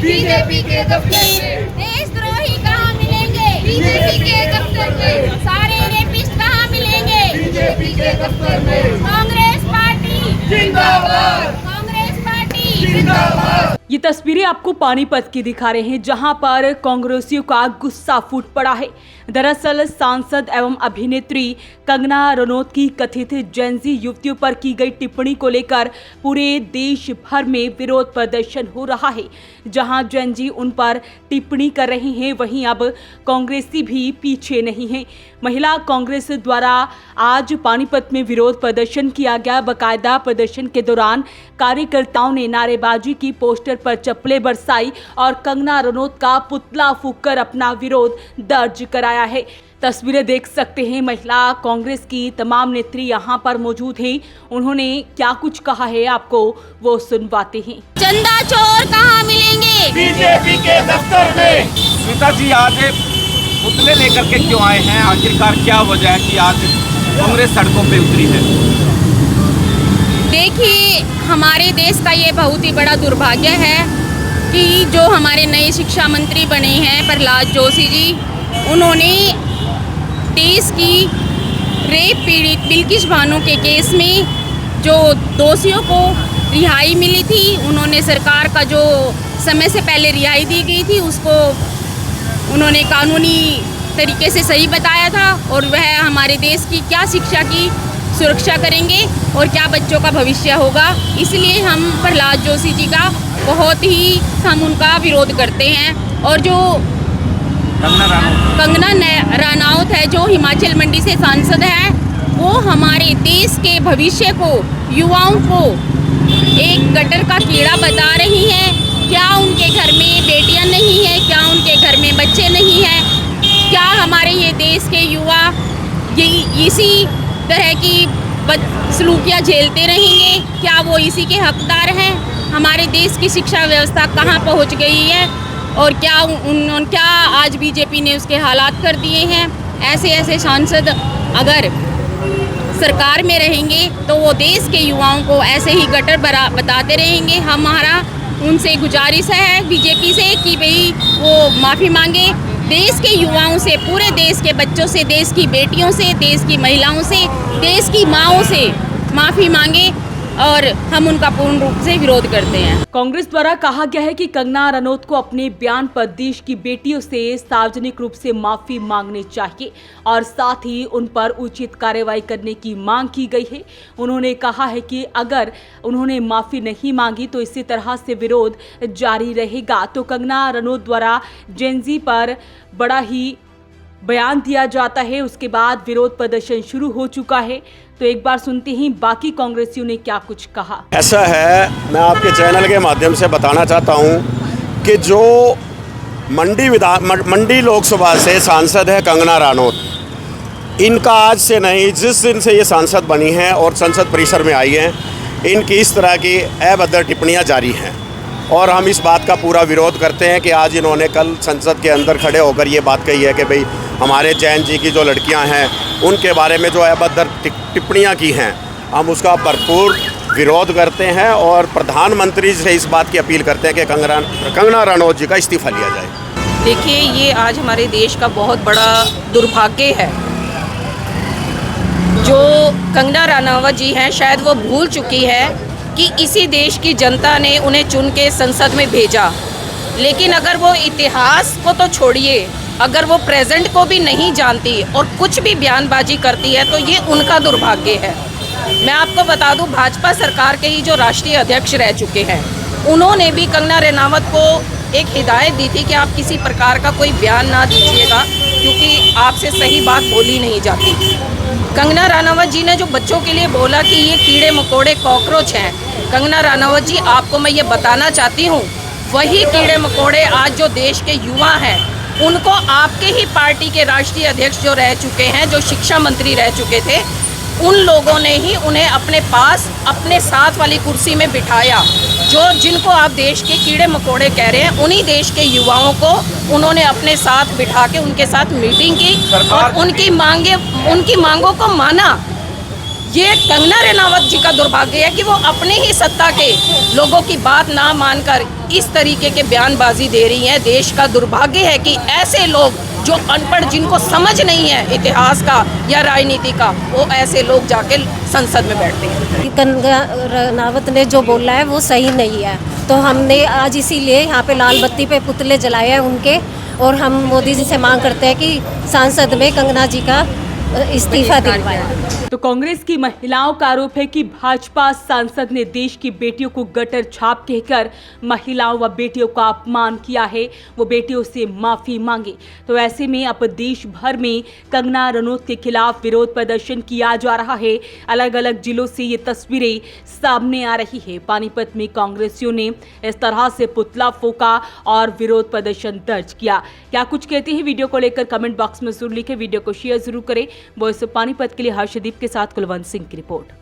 BJP के दफ्तर में। देशद्रोही कहाँ मिलेंगे? बीजेपी के दफ्तर में। सारे रेपिस्ट कहाँ मिलेंगे? बीजेपी के दफ्तर में। कांग्रेस पार्टी जिंदाबाद, कांग्रेस पार्टी जिंदाबाद। ये तस्वीरें आपको पानीपत की दिखा रहे हैं, जहां पर कांग्रेसियों का गुस्सा फूट पड़ा है। दरअसल सांसद एवं अभिनेत्री कंगना रनौत की कथित जेनजी युवतियों पर की गई टिप्पणी को लेकर पूरे देश भर में विरोध प्रदर्शन हो रहा है। जहां जेनजी उन पर टिप्पणी कर रहे हैं, वहीं अब कांग्रेसी भी पीछे नहीं है। महिला कांग्रेस द्वारा आज पानीपत में विरोध प्रदर्शन किया गया। बाकायदा प्रदर्शन के दौरान कार्यकर्ताओं ने नारेबाजी की, पोस्टर पर चप्पलें बरसाई और कंगना रनौत का पुतला फूंककर अपना विरोध दर्ज कराया है। तस्वीरें देख सकते हैं, महिला कांग्रेस की तमाम नेत्री यहाँ पर मौजूद हैं। उन्होंने क्या कुछ कहा है, आपको वो सुनवाते हैं। चंदा चोर कहाँ मिलेंगे? बीजेपी के दफ्तर में। स्मिता जी आज पुतले लेकर के क्यों आए हैं? आखिरकार क्या वजह है कि आज कांग्रेस सड़कों पे उतरी है? देखिए, हमारे देश का ये बहुत ही बड़ा दुर्भाग्य है कि जो हमारे नए शिक्षा मंत्री बने हैं प्रहलाद जोशी जी, उन्होंने देश की रेप पीड़ित बिल्किस बानो के केस में जो दोषियों को रिहाई मिली थी, उन्होंने सरकार का जो समय से पहले रिहाई दी गई थी उसको उन्होंने कानूनी तरीके से सही बताया था और वह हमारे देश की क्या शिक्षा की सुरक्षा करेंगे और क्या बच्चों का भविष्य होगा। इसलिए हम प्रहलाद जोशी जी का बहुत ही हम उनका विरोध करते हैं। और जो कंगना रनौत है, जो हिमाचल मंडी से सांसद है, वो हमारे देश के भविष्य को, युवाओं को एक गटर का कीड़ा बता रही हैं। क्या उनके घर में बेटियां नहीं हैं? क्या उनके घर में बच्चे नहीं हैं? क्या हमारे ये देश के युवा इसी तरह की बदसलूकियाँ झेलते रहेंगे? क्या वो इसी के हकदार हैं? हमारे देश की शिक्षा व्यवस्था कहाँ पहुँच गई है और क्या आज बीजेपी ने उसके हालात कर दिए हैं? ऐसे सांसद अगर सरकार में रहेंगे तो वो देश के युवाओं को ऐसे ही गटर बताते रहेंगे। हमारा उनसे गुजारिश है बीजेपी से कि भाई वो माफ़ी मांगे, देश के युवाओं से, पूरे देश के बच्चों से, देश की बेटियों से, देश की महिलाओं से, देश की माँओं से माफ़ी मांगे और हम उनका पूर्ण रूप से विरोध करते हैं। कांग्रेस द्वारा कहा गया है कि कंगना रनौत को अपने बयान पर देश की बेटियों से सार्वजनिक रूप से माफी मांगनी चाहिए और साथ ही उन पर उचित कार्रवाई करने की मांग की गई है। उन्होंने कहा है कि अगर उन्होंने माफी नहीं मांगी तो इसी तरह से विरोध जारी रहेगा। तो कंगना रनौत द्वारा जेनजी पर बड़ा ही बयान दिया जाता है, उसके बाद विरोध प्रदर्शन शुरू हो चुका है। तो एक बार सुनते हैं बाकी कांग्रेसियों ने क्या कुछ कहा। ऐसा है, मैं आपके चैनल के माध्यम से बताना चाहता हूं कि जो मंडी लोकसभा से सांसद है कंगना रनौत, इनका आज से नहीं, जिस दिन से ये सांसद बनी हैं और संसद परिसर में आई हैं, इनकी इस तरह की अभद्र टिप्पणियां जारी हैं और हम इस बात का पूरा विरोध करते हैं कि आज इन्होंने कल संसद के अंदर खड़े होकर ये बात कही है कि भाई हमारे जैन जी की जो लड़कियां हैं उनके बारे में जो अभद्र टिप्पणियां की हैं, हम उसका भरपूर विरोध करते हैं और प्रधानमंत्री से इस बात की अपील करते हैं कि कंगना रनौत जी का इस्तीफा लिया जाए। देखिए, ये आज हमारे देश का बहुत बड़ा दुर्भाग्य है। जो कंगना रनौत जी हैं, शायद वो भूल चुकी है कि इसी देश की जनता ने उन्हें चुन के संसद में भेजा। लेकिन अगर वो इतिहास को तो छोड़िए, अगर वो प्रेजेंट को भी नहीं जानती और कुछ भी बयानबाजी करती है तो ये उनका दुर्भाग्य है। मैं आपको बता दूं, भाजपा सरकार के ही जो राष्ट्रीय अध्यक्ष रह चुके हैं, उन्होंने भी कंगना रनौत को एक हिदायत दी थी कि आप किसी प्रकार का कोई बयान ना दीजिएगा क्योंकि आपसे सही बात बोली नहीं जाती। कंगना रनौत जी ने जो बच्चों के लिए बोला कि ये कीड़े मकोड़े कॉकरोच हैं, कंगना रनौत जी आपको मैं ये बताना चाहती हूँ, वही कीड़े मकोड़े आज जो देश के युवा हैं उनको आपके ही पार्टी के राष्ट्रीय अध्यक्ष जो रह चुके हैं, जो शिक्षा मंत्री रह चुके थे, उन लोगों ने ही उन्हें अपने पास अपने साथ वाली कुर्सी में बिठाया। जिनको आप देश के कीड़े मकोड़े कह रहे हैं, उन्हीं देश के युवाओं को उन्होंने अपने साथ बिठा के उनके साथ मीटिंग की और उनकी मांगों को माना। ये कंगना रनावत जी का दुर्भाग्य है कि वो अपनी ही सत्ता के लोगों की बात ना मानकर इस तरीके के बयानबाजी दे रही हैं। देश का दुर्भाग्य है कि ऐसे लोग जो अनपढ़, जिनको समझ नहीं है इतिहास का या राजनीति का, वो ऐसे लोग जाके संसद में बैठते हैं। कंगना रनावत ने जो बोला है वो सही नहीं है, तो हमने आज इसीलिए यहाँ पे लाल बत्ती पे पुतले जलाए हैं उनके, और हम मोदी जी से मांग करते हैं कि सांसद में कंगना जी का इस्तीफा दिलवाएं। तो कांग्रेस की महिलाओं का आरोप है कि भाजपा सांसद ने देश की बेटियों को गटर छाप कहकर महिलाओं व बेटियों का अपमान किया है, वो बेटियों से माफी मांगे। तो ऐसे में अब देश भर में कंगना रनौत के खिलाफ विरोध प्रदर्शन किया जा रहा है। अलग अलग जिलों से ये तस्वीरें सामने आ रही है। पानीपत में कांग्रेसियों ने इस तरह से पुतला फूंका और विरोध प्रदर्शन दर्ज किया। क्या कुछ कहते हैं वीडियो को लेकर कमेंट बॉक्स में जरूर लिखें, वीडियो को शेयर जरूर करें। वॉइस ऑफ पानीपत के लिए हर्षदीप के साथ कुलवंत सिंह की रिपोर्ट।